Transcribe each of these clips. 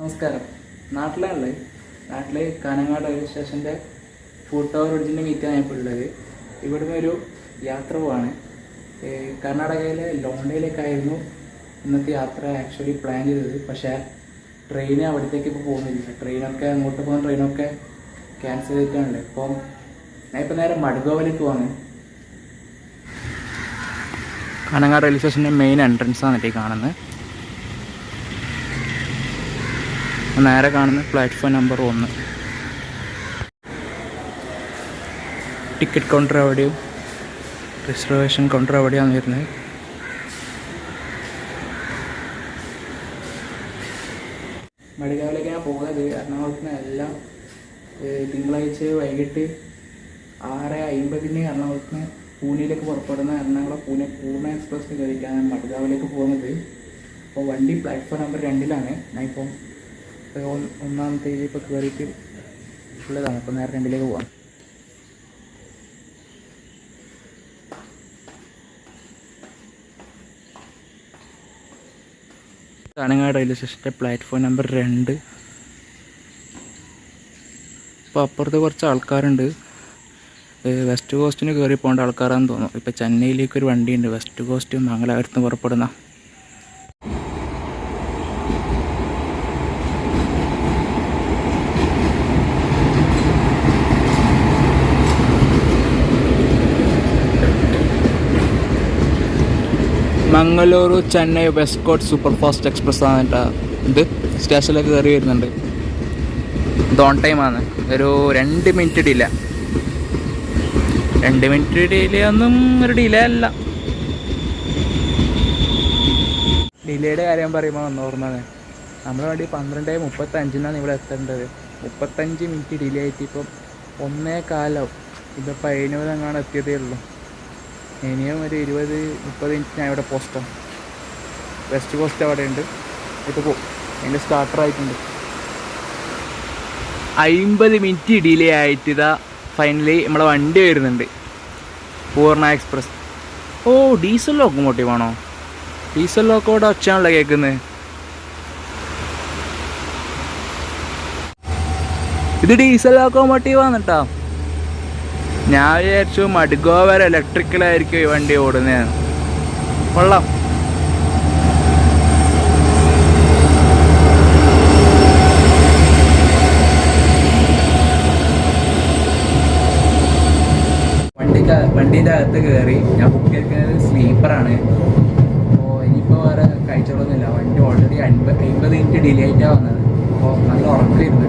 നമസ്കാരം. നാട്ടിലെ കാനങ്ങാട് റെയിൽവേ സ്റ്റേഷൻ്റെ ഫുഡ് ടവർ ബ്രിഡ്ജിൻ്റെ മീറ്റാണ് ഇപ്പോൾ ഉള്ളത്. ഇവിടുന്ന് ഒരു യാത്ര പോവാണ്. കർണാടകയിലെ ലോണ്ടയിലേക്കായിരുന്നു ഇന്നത്തെ യാത്ര ആക്ച്വലി പ്ലാൻ ചെയ്തത്. പക്ഷേ ട്രെയിൻ അവിടത്തേക്ക് ഇപ്പോൾ പോകുന്നില്ല. അങ്ങോട്ട് പോകുന്ന ട്രെയിനൊക്കെ ക്യാൻസൽ ചെയ്തിട്ടാണല്ലോ. ഞാൻ ഇപ്പോൾ നേരെ മഡ്ഗോവയിലേക്ക് പോവാണ്. കാനങ്ങാട് റെയിൽവേ സ്റ്റേഷൻ്റെ മെയിൻ എൻട്രൻസ് ആണ് ഈ കാണുന്നത്. നേരെ കാണുന്ന പ്ലാറ്റ്ഫോം നമ്പർ 1. ടിക്കറ്റ് കൗണ്ടർ എവിടെയും റിസർവേഷൻ കൗണ്ടർ എവിടെയാണ് വരുന്നത്. മഡ്ഗാവിലേക്ക് ഞാൻ പോകുന്നത് എറണാകുളത്ത് നിന്ന് എല്ലാം തിങ്കളാഴ്ച വൈകിട്ട് 6:50 എറണാകുളത്ത് നിന്ന് പൂനെയിലേക്ക് പുറപ്പെടുന്ന പൂർണ്ണ എക്സ്പ്രസ് കയറിയിട്ടാണ് മഡ്ഗാവിലേക്ക് പോകുന്നത്. അപ്പോൾ വണ്ടി പ്ലാറ്റ്ഫോം നമ്പർ 2-ലാണ്. ഞാനിപ്പം ഒന്നാമത്തെ ഇപ്പോൾ കയറിയിട്ട് ഉള്ളതാണ്. അപ്പോൾ നേരെ 2-ലേക്ക് പോകാം. കാനങ്ങാട് റെയിൽവേ സ്റ്റേഷൻ്റെ പ്ലാറ്റ്ഫോം നമ്പർ 2. ഇപ്പോൾ അപ്പുറത്ത് കുറച്ച് ആൾക്കാരുണ്ട്. വെസ്റ്റ് കോസ്റ്റിന് കയറി പോകേണ്ട ആൾക്കാരാണെന്ന് തോന്നുന്നു. ഇപ്പോൾ ചെന്നൈയിലേക്കൊരു വണ്ടിയുണ്ട്, വെസ്റ്റ് കോസ്റ്റ് മംഗലാപുരത്ത് നിന്ന് പുറപ്പെടുന്ന. Mangaluru Chennai west cost super fast express ആണ് കേട്ടോ. ഇത് സ്റ്റേഷനിലേക്ക് കയറി വരുന്നുണ്ട്. ഇത് ഓൺ ടൈമാണ്. ഒരു 2 മിനിറ്റ് ഡിലേ. 2 മിനിറ്റ് ഡിലേ ഒന്നും ഒരു ഡിലേ അല്ല. ഡിലേയുടെ കാര്യം പറയുമ്പോൾ ഓർമ്മയാണ്, നമ്മുടെ വണ്ടി 12:35 ഇവിടെ എത്തേണ്ടത്. 35 മിനിറ്റ് ഡിലേ ആയിട്ട് ഇപ്പം 1:15. ഇതിപ്പോൾ 500 എങ്ങാണ് എത്തിയതേ ഉള്ളൂ. ഇനിയും ഒരു 20-30 മിനിറ്റ് ഞാൻ ഇവിടെ പോസ്റ്റാണ്. വെസ്റ്റ് കോസ്റ്റ് അവിടെ ഉണ്ട്. ഇപ്പോൾ പോകും. അതിൻ്റെ സ്റ്റാർട്ടറായിട്ടുണ്ട്. 50 മിനിറ്റ് ഡിലേ ആയിട്ട് ഇതാ ഫൈനലി നമ്മളെ വണ്ടി വരുന്നുണ്ട്. പൂർണ്ണ എക്സ്പ്രസ്. ഓ, ഡീസൽ ലോക്കോമോട്ടീവ് ആണോ? ഡീസൽ ലോക്കോടെ ഒച്ചയാണല്ലോ കേൾക്കുന്നത്. ഇത് ഡീസൽ ലോക്കോമോട്ടീവാണ് കേട്ടോ. ഞാൻ വിചാരിച്ചു മഡ്ഗോവ വരെ ഇലക്ട്രിക്കലായിരിക്കും ഈ വണ്ടി ഓടുന്നതാണ്. കൊള്ളാം. വണ്ടീൻ്റെ അകത്ത് കയറി. ഞാൻ ബുക്ക് ചെയ്തിരിക്കുന്നത് സ്ലീപ്പറാണ്. അപ്പോൾ ഇനിയിപ്പോൾ വേറെ കഴിച്ചോളൊന്നുമില്ല. വണ്ടി ഓൾറെഡി 50 മിനിറ്റ് ഡിലേ ആയിട്ടാണ് വന്നത്. അപ്പോൾ നല്ല ഉറക്കമായിരുന്നു.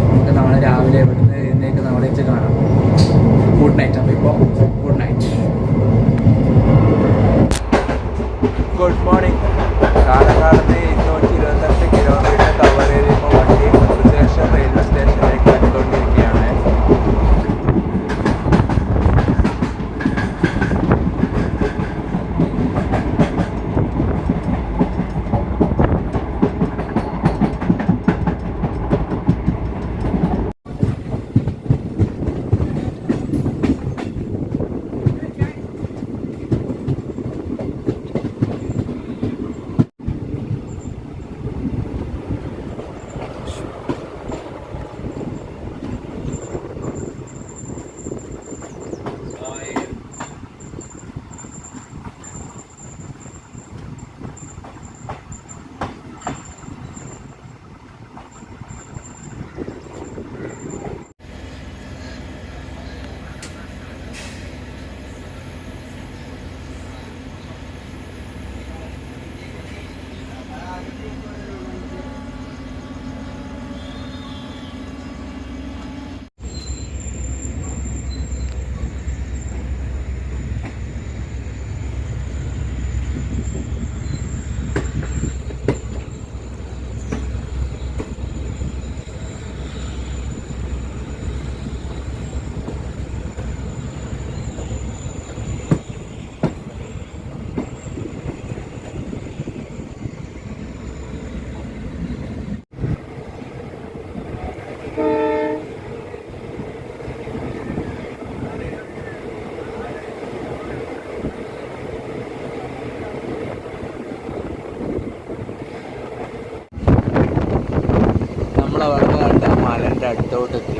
നമുക്ക് നാളെ രാവിലെ ഇവിടുന്ന് ഇതിനേക്ക് നാളെ വെച്ച് കാണാം. Good night. അപ്പോൾ ഇപ്പോൾ ഗുഡ് നൈറ്റ്. Good morning. കാലക്കാട് 228 കിലോമീറ്റർ കവർ ചെയ്ത് ഇപ്പോൾ വണ്ടി ഉദ്ദേശം റെയിൽവേ സ്റ്റേഷനിലേക്ക് കണ്ടുകൊണ്ടിരിക്കുകയാണ്. അടുത്തോട്ടെത്തി.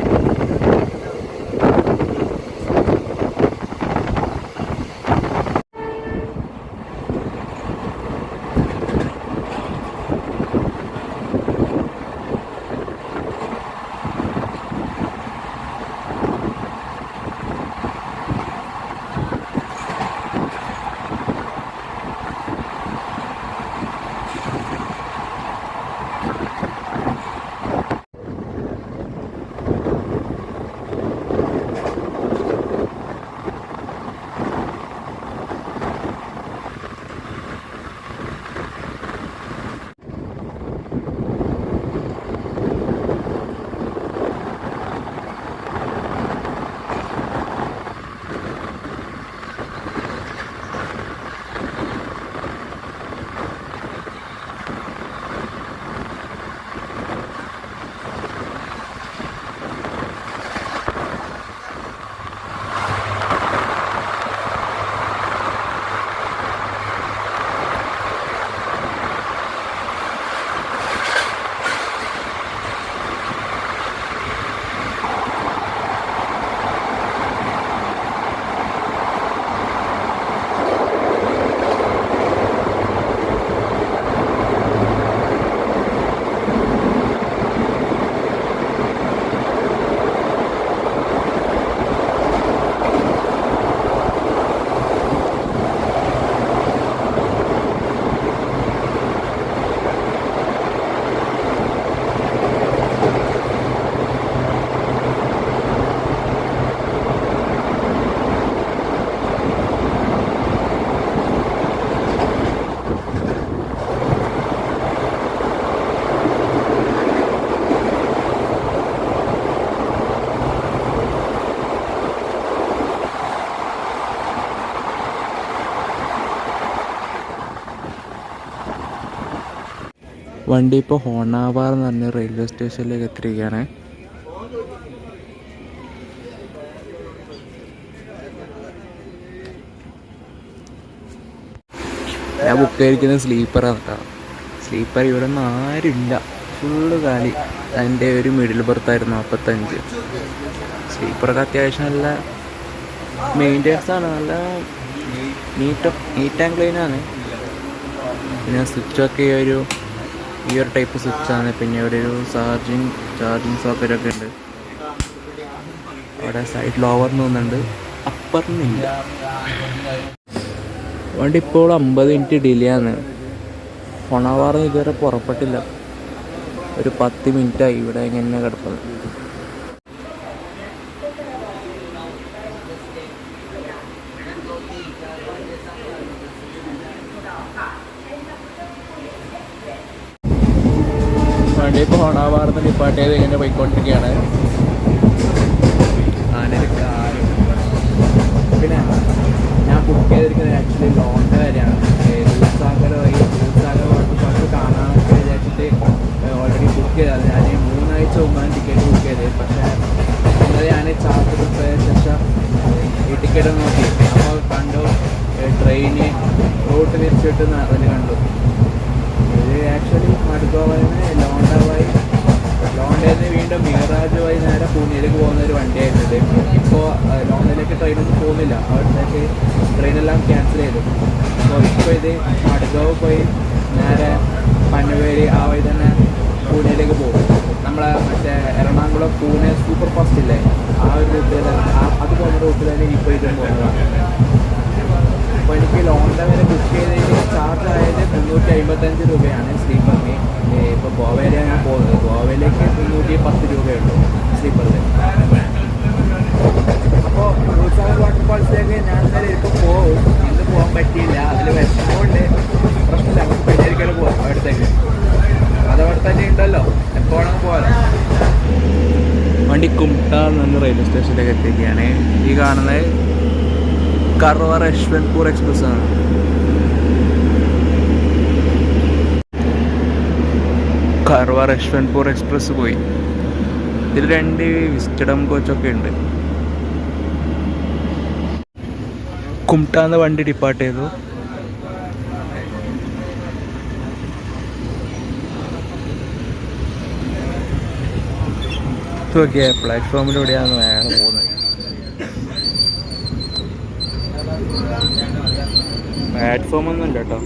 വണ്ടി ഇപ്പോൾ ഹോണാവാർ എന്ന് പറഞ്ഞ റെയിൽവേ സ്റ്റേഷനിലേക്ക് എത്തിയിരിക്കുകയാണ്. ഞാൻ ബുക്ക് ചെയ്തിരിക്കുന്നത് സ്ലീപ്പറാണ് കേട്ടോ. സ്ലീപ്പർ ഇവിടെ ഒന്നും ആരുമില്ല, ഫുള്ള് കാലി. അതിൻ്റെ ഒരു മിഡിൽ ബർത്തായിരുന്നു 45. സ്ലീപ്പറൊക്കെ അത്യാവശ്യം നല്ല മെയിൻ്റെനൻസ് ആണ്, നല്ല നീറ്റ് ആൻഡ് ക്ലീനാണ്. പിന്നെ സ്വിച്ചൊക്കെ ഈ ഒരു ടൈപ്പ് സ്വിച്ചാണ്. പിന്നെ ഇവിടെ ഒരു ചാർജിങ് സോക്കറ്റൊക്കെ ഉണ്ട്. അവിടെ സൈഡിൽ ഓവർന്ന് തോന്നുന്നുണ്ട്, അപ്പറിനില്ല. വണ്ടി ഇപ്പോൾ 50 മിനിറ്റ് ഡിലേ ആണ്. ഹൊണാവാറിന് ഇതുവരെ പുറപ്പെട്ടില്ല. ഒരു 10 മിനിറ്റായി ഇവിടെ ഇങ്ങനെ കിടക്കുന്നത്. വണ്ടി ഇപ്പോൾ ഹൊണാവാറിന് ഡിപ്പാർട്ട് ചെയ്ത് ഇങ്ങനെ പോയിക്കൊണ്ടിരിക്കുകയാണ്. പിന്നെ ഞാൻ ബുക്ക് ചെയ്തിരിക്കുന്നത് ആക്ച്വലി ലോണിൻ്റെ കാര്യമാണ്. ദൂസാഗർ വാട്ടർ കാണാനൊക്കെ വിചാരിച്ചിട്ട് ഓൾറെഡി ബുക്ക് ചെയ്തത്. ഞാൻ 3 ആഴ്ച മുമ്പാണ് ടിക്കറ്റ് ബുക്ക് ചെയ്തത്. പക്ഷേ ഇന്നലെ ഞാൻ ചാർജ് പോയ ശേഷം ഈ ടിക്കറ്റ് നോക്കി, അപ്പോൾ കണ്ടു ട്രെയിന് റൂട്ട് തിരിച്ചിട്ട് അതിൽ കണ്ടു. ഇത് ആക്ച്വലി മഡ്ഗോവന്ന് ലോണ്ടയിൽ നിന്ന് വീണ്ടും മിറാജ് വഴി നേരെ പൂനെയിലേക്ക് പോകുന്ന ഒരു വണ്ടിയായിരുന്നത്. ഇപ്പോൾ ലോണ്ടയിലേക്ക് ട്രെയിനൊന്നും പോകുന്നില്ല, അവിടത്തേക്ക് ട്രെയിനെല്ലാം ക്യാൻസൽ ചെയ്തു. അപ്പോൾ ഇപ്പോൾ ഇത് മഡ്ഗോവ് പോയി നേരെ പനവേലി ആ വഴി തന്നെ പൂനെയിലേക്ക് പോകും. നമ്മളെ മറ്റേ എറണാകുളം പൂനെ സൂപ്പർ ഫാസ്റ്റ് ഇല്ലേ, ആ ഒരു റൂട്ടിൽ അത് പോകുന്ന റൂട്ടിൽ തന്നെ ഇപ്പോൾ ഇതും പോകുന്നതാണ്. അപ്പോൾ എനിക്ക് ലോണ്ട വരെ ബുക്ക് ചെയ്തതിന് ചാർജ് ആയത് 355 രൂപയാണ് സ്ലീപ്പറിന്. ഇപ്പോൾ ഗോവയിലാണ് ഞാൻ പോകുന്നത്. ഗോവയിലേക്ക് 310 രൂപയുള്ളൂ സ്ലീപ്പറിൽ. അപ്പോൾ ദൂസാഗർ വാട്ടർഫാൾസിലേക്ക് ഞാൻ ഇന്നലെ ഇപ്പോൾ പോകും. ഇന്ന് പോകാൻ പറ്റിയില്ല, അതിൽ വിഷമമുണ്ട്. പ്രശ്നമില്ല, നമുക്ക് പരിഹരിക്കാൻ പോകാം അവിടത്തേക്ക്. അതവിടെ തന്നെ ഉണ്ടല്ലോ, എപ്പോഴാണ് പോകാം. വണ്ടി കുംട്ടാൻ നിന്ന് റെയിൽവേ സ്റ്റേഷനിലേക്ക് എത്തിക്കുകയാണ്. ഈ കാണുന്നത് കർവാർ യശ്വന്ത്പൂർ എക്സ്പ്രസ് ആണ്. കർവാർ യശ്വന്ത്പൂർ എക്സ്പ്രസ് പോയി. ഇതിൽ 2 വിസ്റ്റഡം കോച്ചൊക്കെ ഉണ്ട്. കുംട്ടാന്ന് വണ്ടി ഡിപ്പാർട്ട് ചെയ്തു. നോക്കിയേ പ്ലാറ്റ്ഫോമിലൂടെയാണ് അയാൾ പോകുന്നത്. പ്ലാറ്റ്ഫോമൊന്നും ഇല്ല കേട്ടോ.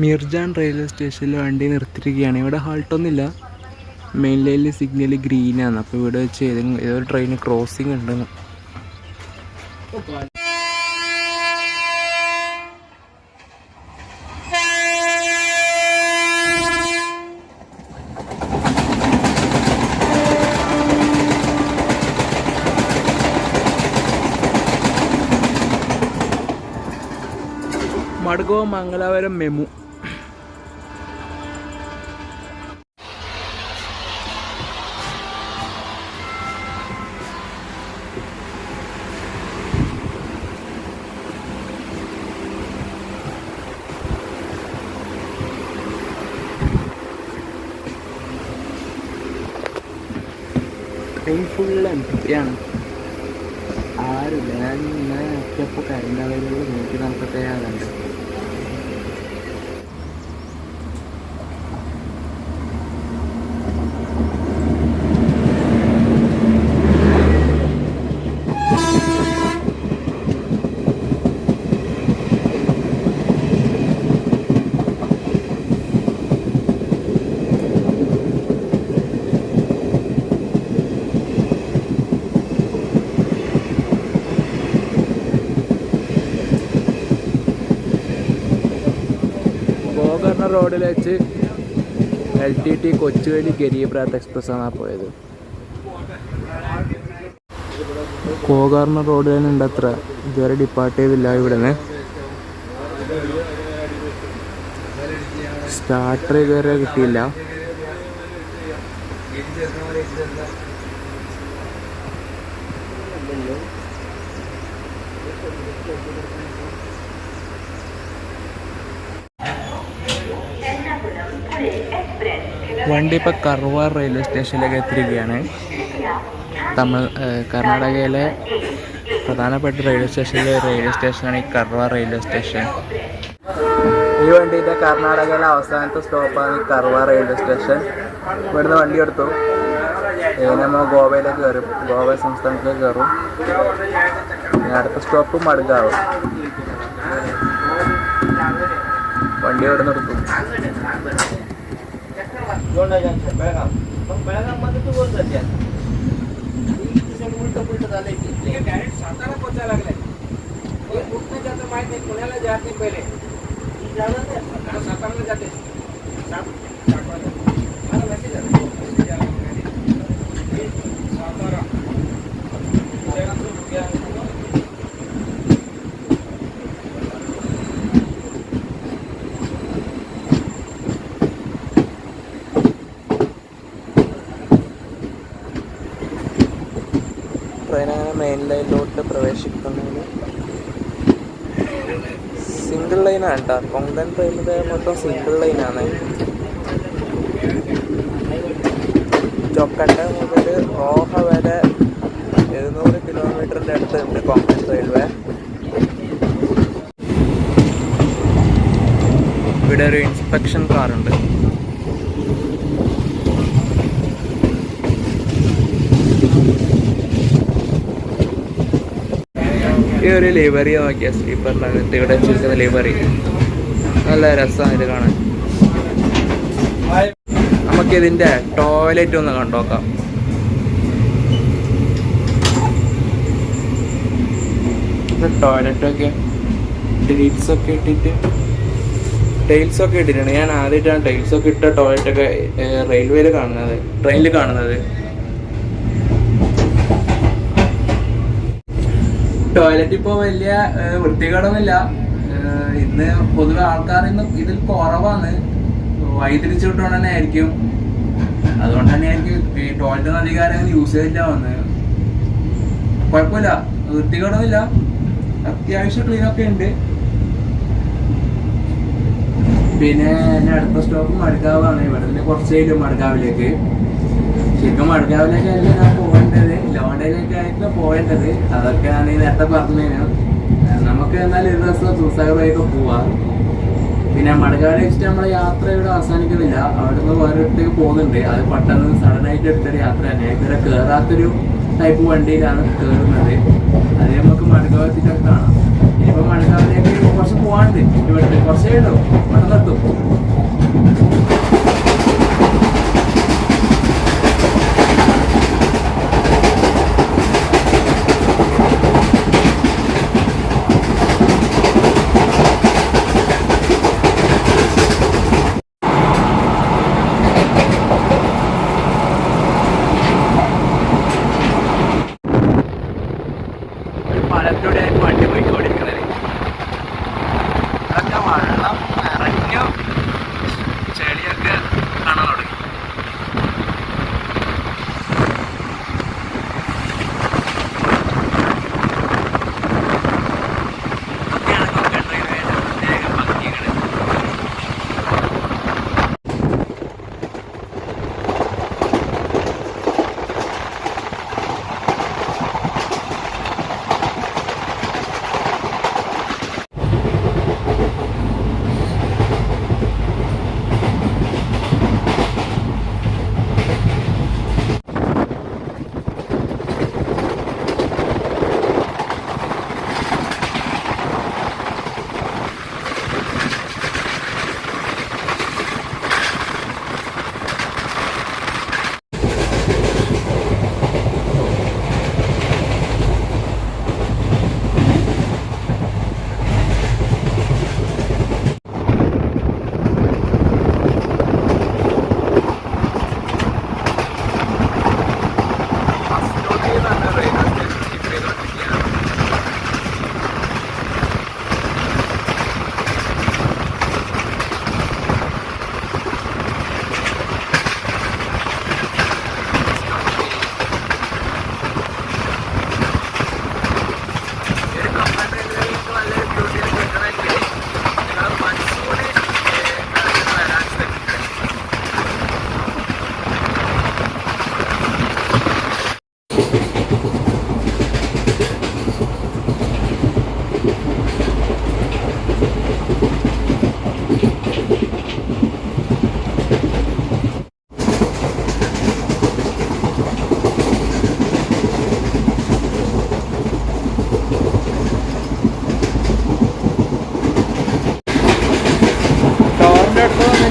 മിർജാൻ റെയിൽവേ സ്റ്റേഷനിൽ വണ്ടി നിർത്തിയിരിക്കുകയാണ്. ഇവിടെ ഹാൾട്ടൊന്നുമില്ല. മെയിൻ ലൈനിൽ സിഗ്നൽ ഗ്രീനാണ്. അപ്പോൾ ഇവിടെ വെച്ച് ഏതൊരു ട്രെയിൻ ക്രോസിങ് ഉണ്ടെന്ന്. Madgaon Mangalapuram MEMU. Train full എംപ്റ്റിയാണ്. ആരുമില്ല. ഞാൻ ഒറ്റപ്പോൾ കരിന്തവരുകൾ 147 റോഡിൽ വെച്ച് LTT കൊച്ചുവേലി ഗരീബ് രാത്ത് എക്സ്പ്രസ് ആണ് പോയത്. കോകാർണ റോഡ് തന്നെ ഉണ്ട് അത്ര. ഇതുവരെ ഡിപ്പാർട്ട് ചെയ്തില്ല. ഇവിടെ നിന്ന് സ്റ്റാർട്ടർ ഇതുവരെ കിട്ടിയില്ല. വണ്ടി ഇപ്പോൾ കർവാർ റെയിൽവേ സ്റ്റേഷനിലേക്ക് എത്തിയിരിക്കുകയാണ്. കർണാടകയിലെ പ്രധാനപ്പെട്ട റെയിൽവേ സ്റ്റേഷനാണ് ഈ കർവാർ റെയിൽവേ സ്റ്റേഷൻ. ഈ വണ്ടിയുടെ കർണാടകയിലെ അവസാനത്തെ സ്റ്റോപ്പാണ് ഈ കർവാർ റെയിൽവേ സ്റ്റേഷൻ. ഇവിടുന്ന് വണ്ടി എടുത്തു നമ്മൾ ഗോവയിലേക്ക് കയറും. ഗോവ സംസ്ഥാനത്തേക്ക് കയറും. അടുത്ത സ്റ്റോപ്പ് മഡ്ഗാവ്. വണ്ടി ഇവിടെ നിർത്തും. सातारा पोचायला लागलाय. कुठं जातं माहित नाही. पुण्याला जात नाही पहिले. साताराला जाते. मला मेसेज आला. सातारा ട്രെയിൻ അങ്ങനെ മെയിൻ ലൈനിലോട്ട് പ്രവേശിക്കുന്നതിന് സിംഗിൾ ലൈനാണ് കേട്ടോ. കൊങ്കൺ ട്രെയിനിൻ്റെ മൊത്തം സിംഗിൾ ലൈനാണ്. ചൊക്കട്ട മുതൽ റോഹ വരെ 700 കിലോമീറ്ററിൻ്റെ അടുത്തുണ്ട് കൊങ്കൺ റെയിൽവേ. ഇവിടെ ഒരു ഇൻസ്പെക്ഷൻ കാറുണ്ട്. ഈ ഒരു ലിവറി നോക്കിയ സ്ലീപ്പറിനകത്ത് ഇവിടെ വെച്ചിരിക്കുന്ന ലിവറി നല്ല രസമാണ് ഇത് കാണാൻ. നമുക്കിതിൻ്റെ ടോയ്ലറ്റ് ഒന്ന് കണ്ടോക്കാം. ടോയ്ലറ്റൊക്കെ ടൈൽസൊക്കെ ഇട്ടിട്ടുണ്ട്. ഞാൻ ആദ്യമായിട്ടാണ് ടൈൽസൊക്കെ ഇട്ട ടോയ്ലറ്റൊക്കെ റെയിൽവേയിൽ കാണുന്നത്, ട്രെയിനിൽ കാണുന്നത്. ടോയ്ലറ്റ് ഇപ്പോൾ വലിയ വൃത്തികേടൊന്നുമില്ല. ഇന്ന് പൊതുവെ ആൾക്കാരിന്ന് ഇതിൽ കുറവാണ്. വൈദ്യുതിച്ചു വിട്ടുകൊണ്ട് തന്നെ ആയിരിക്കും. അതുകൊണ്ട് തന്നെ ആയിരിക്കും ഈ ടോയ്ലറ്റ് അധികാരം യൂസ് ചെയ്തില്ല വന്നത്. കുഴപ്പമില്ല, വൃത്തികേടൊന്നുമില്ല, അത്യാവശ്യം ക്ലീനൊക്കെ ഉണ്ട്. പിന്നെ എൻ്റെ അടുത്ത സ്റ്റോപ്പ് മഡ്ഗാവാണ്. ഇവിടെ നിന്ന് കുറച്ചായിട്ട് മഡ്ഗാവിലേക്ക്. ശരിക്കും മഡ്ഗാവിലേക്കായിരുന്നു ഞാൻ പോകേണ്ടത്, ലോണ്ടയിലേക്കായിരുന്നു പോകേണ്ടത്. അതൊക്കെ ഞാൻ നേരത്തെ പറഞ്ഞതിന് നമുക്ക് എന്നാൽ ഒരു ദിവസം ദൂസാഗറിലേക്ക് പോവാം. പിന്നെ മഡ്ഗാവിലെ വെച്ചിട്ട് നമ്മളെ യാത്ര ഇവിടെ അവസാനിക്കുന്നില്ല. അവിടെ നിന്ന് വേറൊരിടത്തേക്ക് പോകുന്നുണ്ട്. അത് പെട്ടെന്ന് സഡനായിട്ട് എടുത്തൊരു യാത്ര തന്നെ. ഇതുവരെ കയറാത്തൊരു ടൈപ്പ് വണ്ടിയിലാണ് കയറുന്നത്. അത് നമുക്ക് മഡ്ഗാവ് എത്തിച്ചൊക്കെ കാണാം. ഇനിയിപ്പോൾ മഡ്ഗാവിലേക്ക് കുറച്ച് പോകാനുണ്ട്. ഇവിടെ കുറച്ചേ ഉള്ളൂ, പെട്ടെന്ന് എത്തും.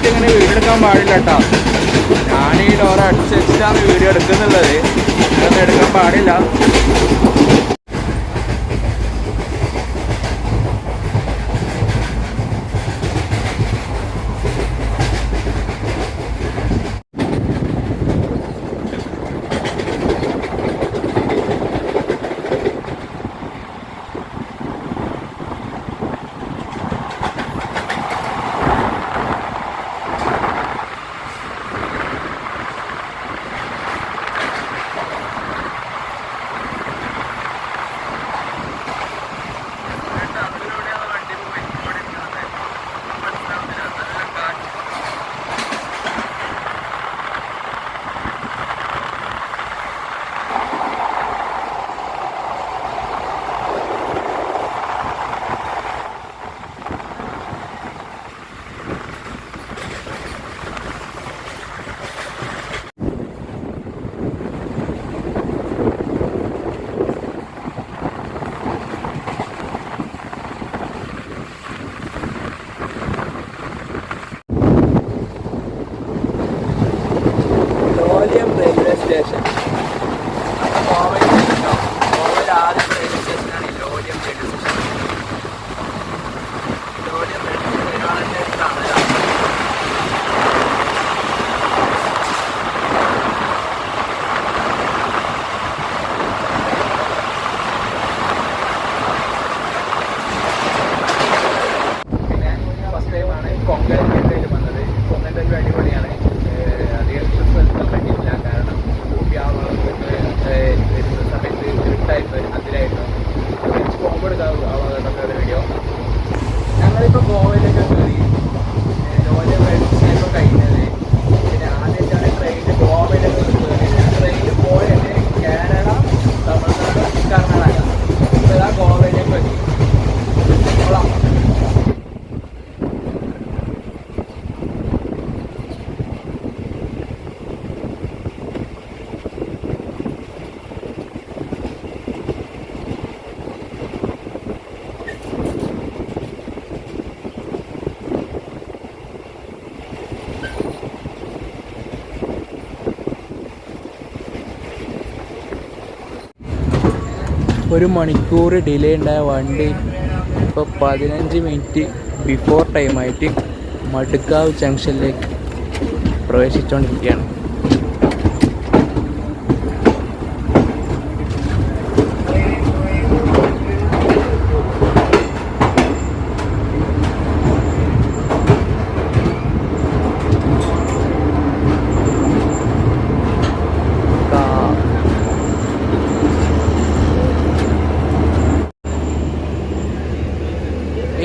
ഇങ്ങനെ വീഡിയോ എടുക്കാൻ പാടില്ല കേട്ടോ. ഞാൻ ഈ ഡോർ അടിച്ച് വെച്ചിട്ടാണ് വീഡിയോ എടുക്കുന്നുള്ളത്. ഇതൊന്നും എടുക്കാൻ പാടില്ല. 1 മണിക്കൂർ ഡിലേ ഉണ്ടായ വണ്ടി ഇപ്പോൾ 15 മിനിറ്റ് ബിഫോർ ടൈമായിട്ട് മടുക്കാവ് ജംഗ്ഷനിലേക്ക് പ്രവേശിച്ചുകൊണ്ടിരിക്കുകയാണ്.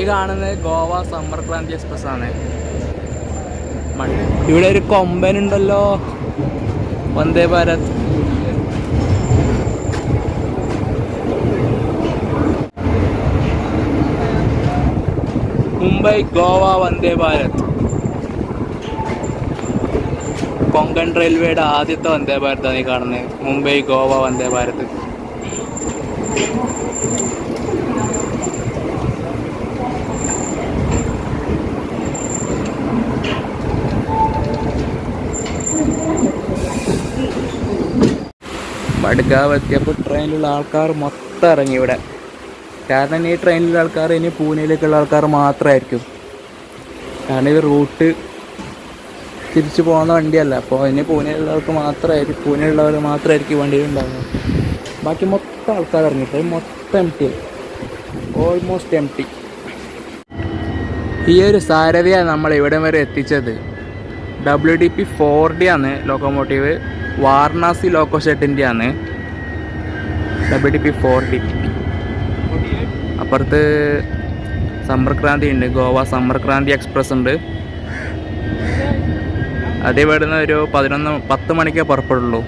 ഈ കാണുന്നത് ഗോവ സമ്പർക്രാന്തി എക്സ്പ്രസ് ആണ്. ഇവിടെ ഒരു കൊമ്പനുണ്ടല്ലോ, വന്ദേ ഭാരത്. മുംബൈ ഗോവ വന്ദേ ഭാരത്. കൊങ്കൺ റെയിൽവേയുടെ ആദ്യത്തെ വന്ദേ ഭാരതാണ് ഈ കാണുന്നത്. മുംബൈ ഗോവ വന്ദേ ഭാരത്. മഡ്ഗാവ് എത്തിയപ്പോൾ ട്രെയിനിലുള്ള ആൾക്കാർ മൊത്തം ഇറങ്ങി ഇവിടെ. കാരണം ഈ ട്രെയിനിലുള്ള ആൾക്കാർ ഇനി പൂനെയിലേക്കുള്ള ആൾക്കാർ മാത്രമായിരിക്കും. കാരണം ഇത് റൂട്ട് തിരിച്ചു പോകുന്ന വണ്ടിയല്ല. അപ്പോൾ ഇനി പൂനെയിലുള്ളവർ മാത്രമായിരിക്കും വണ്ടിയിൽ ഉണ്ടാകുന്നത്. ബാക്കി മൊത്തം ആൾക്കാർ ഇറങ്ങിയിട്ട് മൊത്തം M T, almost M T. ഈ ഒരു സാരഥിയാണ് നമ്മൾ ഇവിടെ വരെ എത്തിച്ചത്. WDP 4D ആണ് ലോക്കോമോട്ടീവ്. വാരണാസി ലോക്കോ ഷെഡിൻ്റെ ആണ് WDP 4D. അപ്പുറത്ത് സമ്പർക്രാന്തി ഉണ്ട്, ഗോവ സമ്പർക്രാന്തി എക്സ്പ്രസ് ഉണ്ട്. അത് ഇവിടുന്ന് ഒരു 10 മണിക്കേ പുറപ്പെടുള്ളൂ.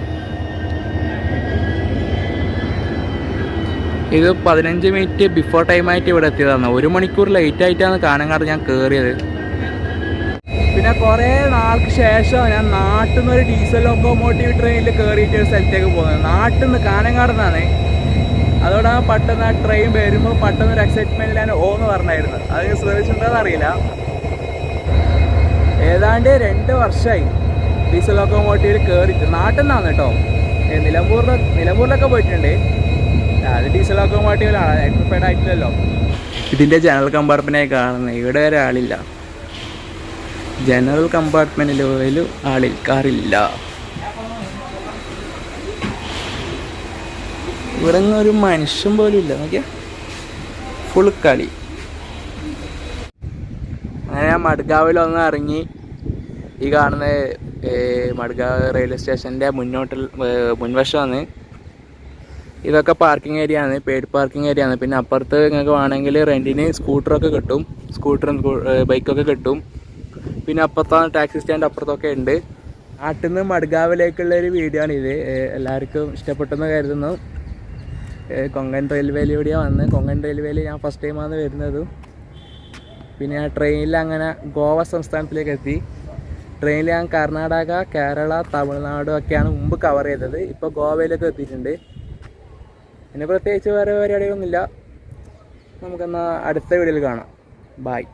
ഇത് 15 മിനിറ്റ് ബിഫോർ ടൈമായിട്ട് ഇവിടെ എത്തിയതാണ്. 1 മണിക്കൂർ ലേറ്റ് ആയിട്ടാണ് കാനങ്ങാട് ഞാൻ കയറിയത്. പിന്നെ കുറേ നാൾക്ക് ശേഷം ഞാൻ നാട്ടിൽ നിന്ന് ഒരു ഡീസൽ ലോക്കോമോട്ടീവ് ട്രെയിനിൽ കയറിയിട്ട് ഒരു സ്ഥലത്തേക്ക് പോകുന്നത്. നാട്ടിൽ നിന്ന് കാനങ്ങാട് നിന്നാണ്. അതോടെ പെട്ടെന്ന് ആ ട്രെയിൻ വരുമ്പോൾ പെട്ടെന്ന് ഒരു എക്സൈറ്റ്മെൻറ്റിൽ ഞാൻ ഓന്ന് പറഞ്ഞായിരുന്നു. അത് ശ്രദ്ധിച്ചിട്ടുണ്ടോയെന്ന് അറിയില്ല. ഏതാണ്ട് 2 വർഷമായി ഡീസൽ ലോക്കോമോട്ടീവിൽ കയറിയിട്ട്. നാട്ടിൽ നിന്നാണ് കേട്ടോ. നിലമ്പൂരിലൊക്കെ പോയിട്ടുണ്ട്. അത് ഡീസൽ ലോക്കോമോട്ടീവിലാണ്, ഇലക്ട്രിഫൈഡ് ആയിട്ടില്ലല്ലോ. ഇതിൻ്റെ ജനറൽ കമ്പാർട്ട്മെൻറ്റായി കാണുന്നത്. ഇവിടെ വരെ ആളില്ല. ജനറൽ കമ്പാർട്ട്മെൻറ്റിൽ ആളിരിക്കാറില്ല. ഇവിടെ ഒരു മനുഷ്യൻ പോലും ഇല്ല. നോക്കിയാൽ ഫുൾ കളി. അങ്ങനെ ഞാൻ മഡ്ഗാവിലൊന്ന് ഇറങ്ങി. ഈ കാണുന്ന മഡ്ഗാവ് റെയിൽവേ സ്റ്റേഷൻ്റെ മുൻവശമാണ്. ഇതൊക്കെ പാർക്കിംഗ് ഏരിയ ആണ്, പെയ്ഡ് പാർക്കിംഗ് ഏരിയ ആണ്. പിന്നെ അപ്പുറത്ത് നിങ്ങൾക്ക് വേണമെങ്കിൽ റെൻറ്റിന് സ്കൂട്ടറൊക്കെ കിട്ടും, ബൈക്കൊക്കെ കിട്ടും. പിന്നെ അപ്പുറത്താണ് ടാക്സി സ്റ്റാൻഡ്, അപ്പുറത്തൊക്കെ ഉണ്ട്. നാട്ടിൽ നിന്ന് മഡ്ഗാവിലേക്കുള്ളൊരു വീഡിയോ ആണ് ഇത്. എല്ലാവർക്കും ഇഷ്ടപ്പെട്ടെന്ന് കരുതുന്നു. കൊങ്കൺ റെയിൽവേയിലൂടെയാണ് വന്ന്. കൊങ്കൺ റെയിൽവേയിൽ ഞാൻ ഫസ്റ്റ് ടൈമാണ് വരുന്നതും. പിന്നെ ആ ട്രെയിനിൽ അങ്ങനെ ഗോവ സംസ്ഥാനത്തിലേക്ക് എത്തി. ട്രെയിനിൽ ഞാൻ കർണാടക, കേരള, തമിഴ്നാട് ഒക്കെയാണ് മുമ്പ് കവർ ചെയ്തത്. ഇപ്പോൾ ഗോവയിലേക്ക് എത്തിയിട്ടുണ്ട്. പിന്നെ പ്രത്യേകിച്ച് വേറെ പരിപാടികളൊന്നുമില്ല. നമുക്കെന്നാൽ അടുത്ത വീഡിയോയിൽ കാണാം. ബായ്.